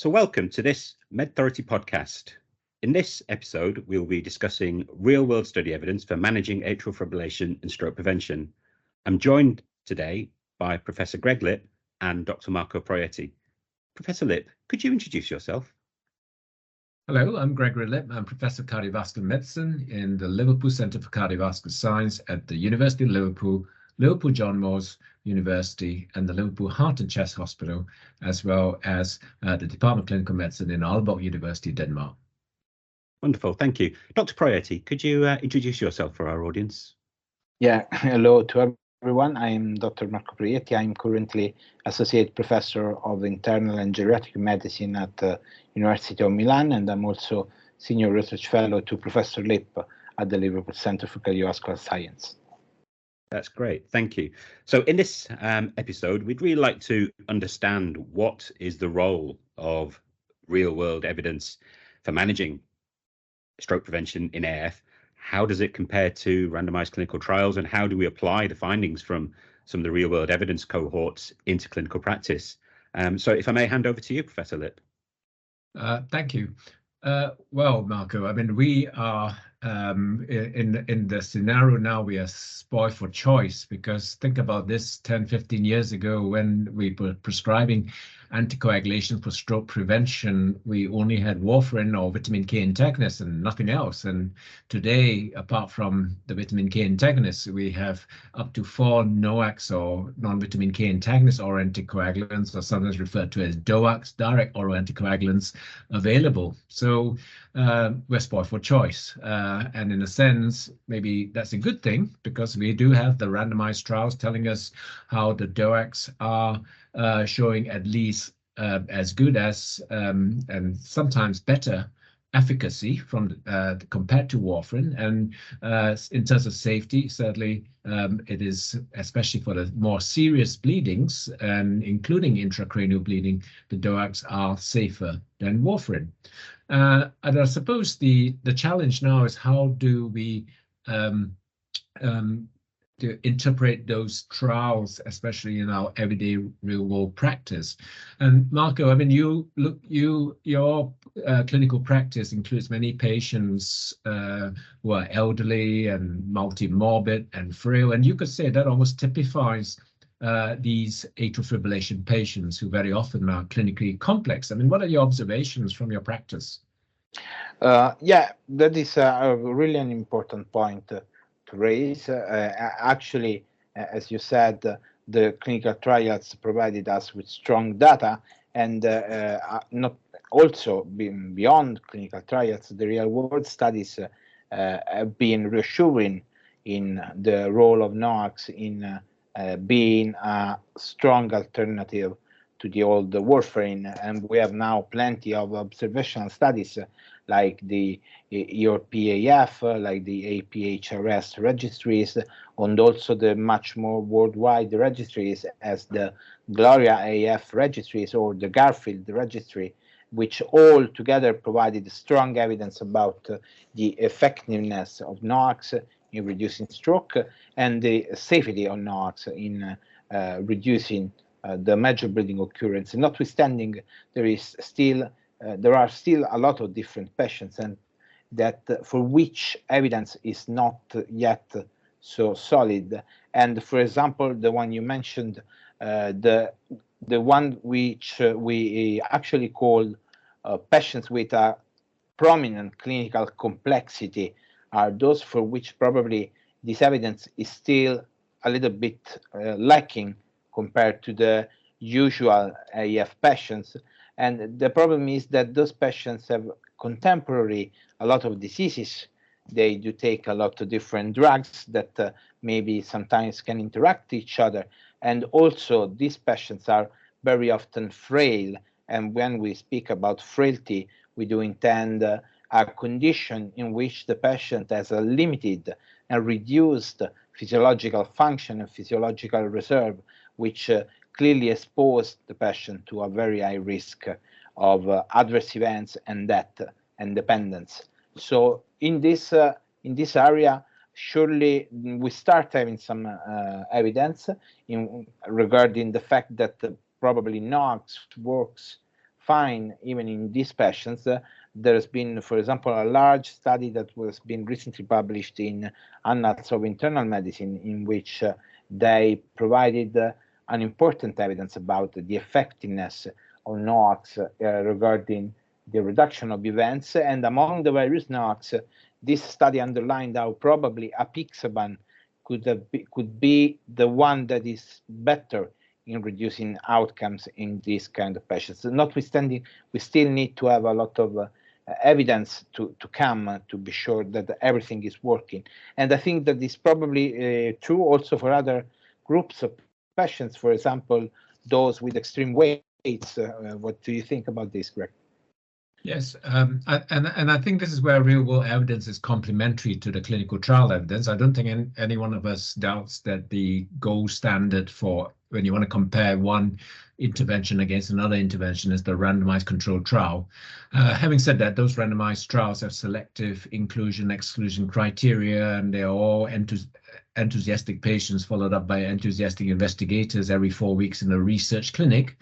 So welcome to this MedThority podcast. In this episode, we'll be discussing real-world study evidence for managing atrial fibrillation and stroke prevention. I'm joined today by Professor Greg Lip and Dr. Marco Proietti. Professor Lip, could you introduce yourself? Hello, I'm Gregory Lip. I'm Professor of Cardiovascular Medicine in the Liverpool Centre for Cardiovascular Science at the University of Liverpool, Liverpool John Moores University, and the Liverpool Heart and Chest Hospital, as well as the Department of Clinical Medicine in Aalborg University, Denmark. Wonderful, thank you. Dr. Proietti, could you introduce yourself for our audience? Yeah, hello to everyone. I'm Dr. Marco Proietti. I'm currently Associate Professor of Internal and Geriatric Medicine at the University of Milan, and I'm also Senior Research Fellow to Professor Lip at the Liverpool Centre for Cardiovascular Science. That's great, thank you. So in this episode, we'd really like to understand what is the role of real-world evidence for managing stroke prevention in AF. How does it compare to randomized clinical trials, and how do we apply the findings from some of the real-world evidence cohorts into clinical practice? So if I may hand over to you, Professor Lip. Thank you. Well, Marco, I mean, we are in the scenario now, we are spoiled for choice, because think about this 10, 15 years ago when we were prescribing anticoagulation for stroke prevention, we only had warfarin or vitamin K antagonists and nothing else. And today, apart from the vitamin K antagonists, we have up to 4 NOACs or non-vitamin K antagonists or anticoagulants, or sometimes referred to as DOACs, direct oral anticoagulants, available. So we're spoiled for choice. And in a sense, maybe that's a good thing, because we do have the randomized trials telling us how the DOACs are showing at least as good as and sometimes better efficacy from compared to warfarin. And in terms of safety, certainly it is, especially for the more serious bleedings, and including intracranial bleeding, the DOACs are safer than warfarin. And I suppose the challenge now is how do we to interpret those trials, especially in our everyday real-world practice. And Marco, I mean, your clinical practice includes many patients who are elderly and multi-morbid and frail, and you could say that almost typifies these atrial fibrillation patients who very often are clinically complex. I mean, what are your observations from your practice? Yeah, that is really an important point to raise. Actually, as you said, the clinical trials provided us with strong data, and not also beyond clinical trials, the real-world studies have been reassuring in the role of NOACs in being a strong alternative to the old warfarin. And we have now plenty of observational studies like the EORP-AF, like the APHRS registries, and also the much more worldwide registries as the Gloria-AF registries or the Garfield registry, which all together provided strong evidence about the effectiveness of NOACs in reducing stroke and the safety of NOACs in reducing the major bleeding occurrence. Notwithstanding, there are still a lot of different patients, and that for which evidence is not yet so solid. And for example, the one you mentioned, the one which we actually call patients with a prominent clinical complexity, are those for which probably this evidence is still a little bit lacking compared to the usual AF patients. And the problem is that those patients have contemporary a lot of diseases. They do take a lot of different drugs that maybe sometimes can interact with each other. And also these patients are very often frail. And when we speak about frailty, we do intend a condition in which the patient has a limited and reduced physiological function and physiological reserve, which clearly expose the patient to a very high risk of adverse events and death and dependence. So in this area, surely we start having some evidence regarding the fact that probably NOACs works find, even in these patients, there has been, for example, a large study that was been recently published in Annals of Internal Medicine, in which they provided an important evidence about the effectiveness of NOACs regarding the reduction of events. And among the various NOACs, this study underlined how probably apixaban could be the one that is better in reducing outcomes in these kind of patients. Notwithstanding, we still need to have a lot of evidence to come to be sure that everything is working. And I think that is probably true also for other groups of patients, for example, those with extreme weights. What do you think about this, Greg? Yes, and I think this is where real-world evidence is complementary to the clinical trial evidence. I don't think any one of us doubts that the gold standard for when you want to compare one intervention against another intervention is the randomized controlled trial. Having said that, those randomized trials have selective inclusion-exclusion criteria, and they are all enthusiastic patients followed up by enthusiastic investigators every 4 weeks in a research clinic.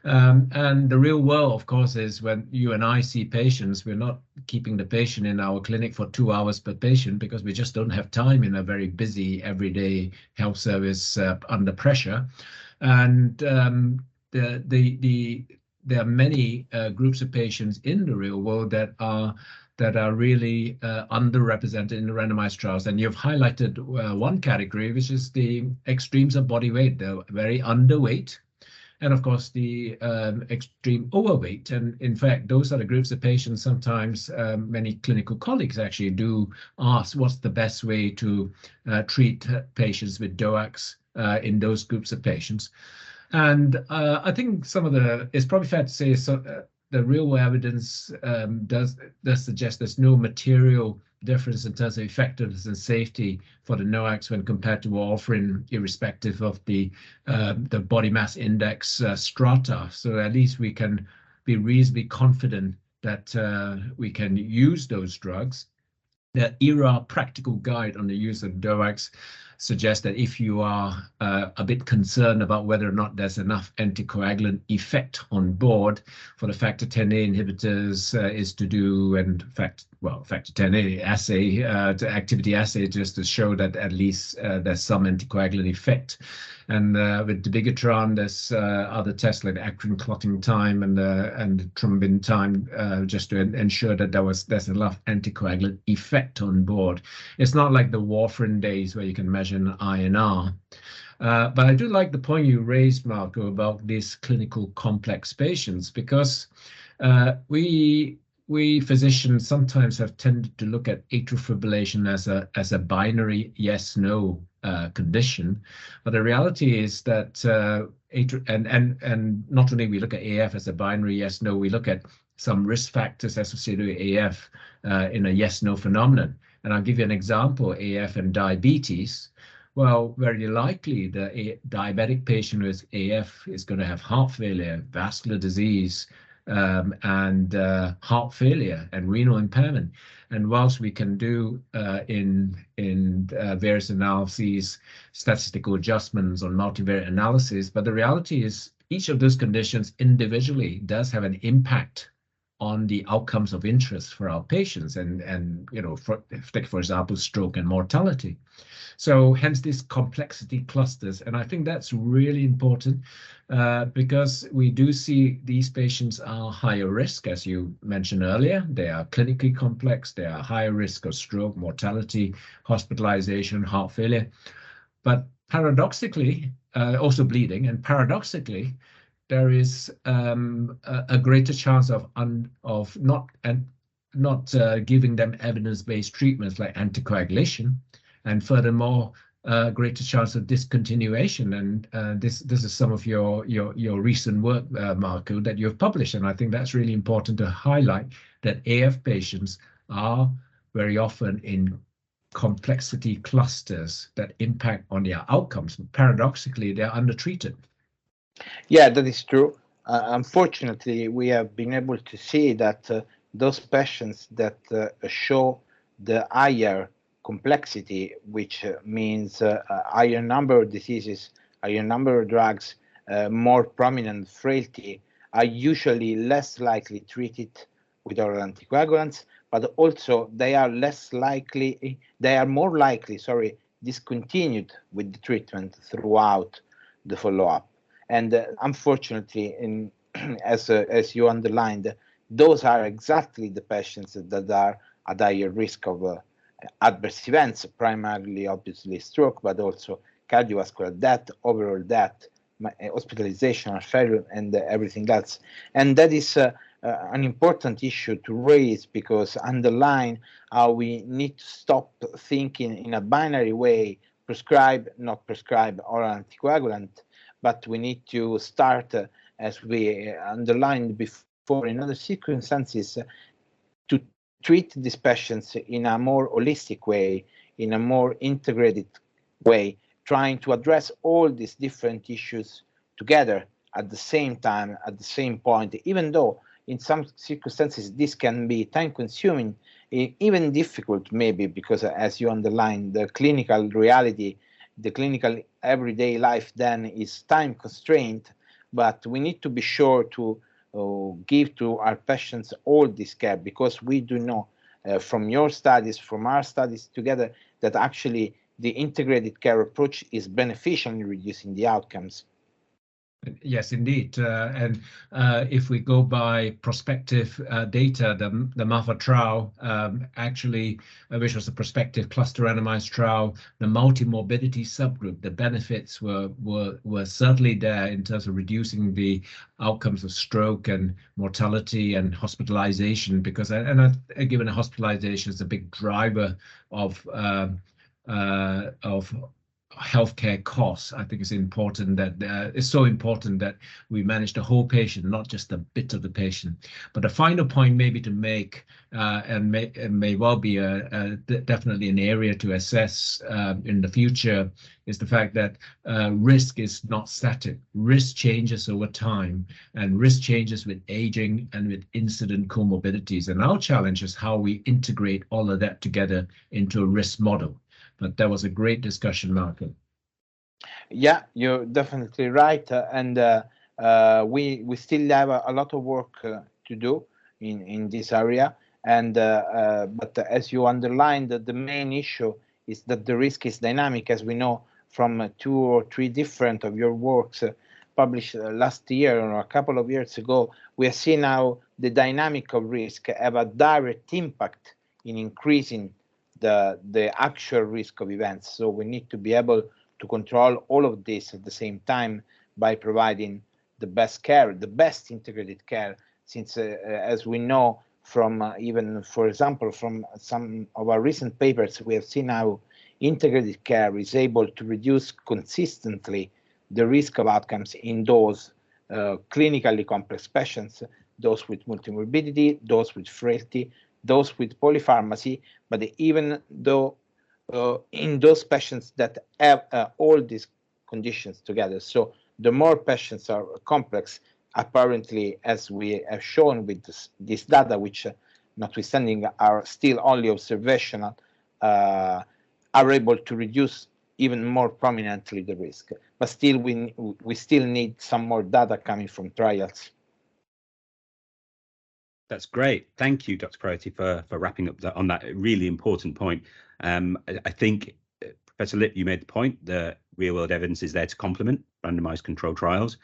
And the real world, of course, is when you and I see patients, we're not keeping the patient in our clinic for 2 hours per patient because we just don't have time in a very busy everyday health service under pressure. And there are many groups of patients in the real world that are really underrepresented in the randomized trials. And you've highlighted one category, which is the extremes of body weight. They're very underweight, and of course the extreme overweight. And in fact, those are the groups of patients sometimes many clinical colleagues actually do ask what's the best way to treat patients with DOACs in those groups of patients. And I think it's probably fair to say the real evidence does suggest there's no material difference in terms of effectiveness and safety for the NOACs when compared to warfarin, irrespective of the body mass index strata. So at least we can be reasonably confident that we can use those drugs. The ERA practical guide on the use of DOACs suggests that if you are a bit concerned about whether or not there's enough anticoagulant effect on board, for the factor Xa inhibitors is to do, and factor Xa assay, to activity assay, just to show that at least there's some anticoagulant effect. And with dabigatran, there's other tests like acrin clotting time and thrombin time, just to ensure that there's enough anticoagulant effect on board. It's not like the warfarin days where you can measure an INR. But I do like the point you raised, Marco, about these clinical complex patients, because we physicians sometimes have tended to look at atrial fibrillation as a binary yes/no condition, but the reality is that and not only we look at AF as a binary yes/no, we look at some risk factors associated with AF in a yes/no phenomenon. And I'll give you an example: AF and diabetes. Well, very likely the diabetic patient with AF is going to have heart failure, vascular disease, and heart failure and renal impairment. And whilst we can do in various analyses statistical adjustments on multivariate analysis, but the reality is each of those conditions individually does have an impact on the outcomes of interest for our patients, and for example, stroke and mortality. So hence this complexity clusters, and I think that's really important because we do see these patients are higher risk, as you mentioned earlier. They are clinically complex, they are higher risk of stroke, mortality, hospitalization, heart failure. But paradoxically, also bleeding, and paradoxically, there is a greater chance of not giving them evidence-based treatments like anticoagulation, and furthermore, greater chance of discontinuation. And this is some of your recent work, Marco, that you've published, and I think that's really important to highlight that AF patients are very often in complexity clusters that impact on their outcomes. Paradoxically, they're undertreated. Yeah, that is true. Unfortunately, we have been able to see that those patients that show the higher complexity, which means higher number of diseases, higher number of drugs, more prominent frailty, are usually less likely treated with oral anticoagulants, but also they are more likely, discontinued with the treatment throughout the follow-up. And unfortunately, as you underlined, those are exactly the patients that are at higher risk of adverse events, primarily obviously stroke, but also cardiovascular death, overall death, hospitalization, failure, and everything else. And that is an important issue to raise, because underline how we need to stop thinking in a binary way, prescribe, not prescribe oral anticoagulant, but we need to start, as we underlined before in other circumstances, to treat these patients in a more holistic way, in a more integrated way, trying to address all these different issues together at the same time, at the same point, even though in some circumstances this can be time consuming, even difficult maybe, because as you underline, the clinical reality, the clinical everyday life then is time constrained, but we need to be sure to give to our patients all this care, because we do know from your studies, from our studies together, that actually the integrated care approach is beneficial in reducing the outcomes. Yes, indeed. And if we go by prospective data, the MAFA trial, actually, which was a prospective cluster randomized trial, the multimorbidity subgroup, the benefits were certainly there in terms of reducing the outcomes of stroke and mortality and hospitalization, because given hospitalization is a big driver of healthcare costs, I think it's important that it's so important that we manage the whole patient, not just a bit of the patient. But the final point maybe to make, and may well be definitely an area to assess in the future, is the fact that risk is not static. Risk changes over time, and risk changes with aging and with incident comorbidities. And our challenge is how we integrate all of that together into a risk model. But that was a great discussion, Marco. Yeah, you're definitely right, and we still have a lot of work to do in this area. And but as you underlined, the main issue is that the risk is dynamic, as we know from 2 or 3 different of your works published last year or a couple of years ago. We have seen how the dynamic of risk have a direct impact in increasing the actual risk of events. So we need to be able to control all of this at the same time by providing the best care, the best integrated care, since as we know from even, for example, from some of our recent papers, we have seen how integrated care is able to reduce consistently the risk of outcomes in those clinically complex patients, those with multimorbidity, those with frailty, those with polypharmacy, but even though in those patients that have all these conditions together. So the more patients are complex, apparently, as we have shown with this data, which notwithstanding are still only observational, are able to reduce even more prominently the risk. But still, we still need some more data coming from trials. That's great. Thank you, Dr. Proietti, for wrapping up on that really important point. I think, Professor Lipp, you made the point that real-world evidence is there to complement randomized controlled trials.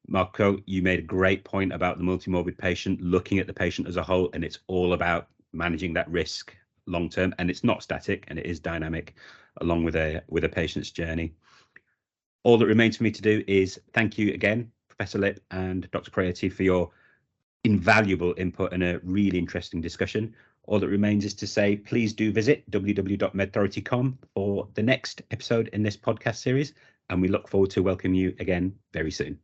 Marco, you made a great point about the multimorbid patient, looking at the patient as a whole, and it's all about managing that risk long-term, and it's not static, and it is dynamic along with a patient's journey. All that remains for me to do is thank you again, Professor Lipp and Dr. Proietti, for your invaluable input and a really interesting discussion. All that remains is to say, please do visit www.medthority.com for the next episode in this podcast series, and we look forward to welcoming you again very soon.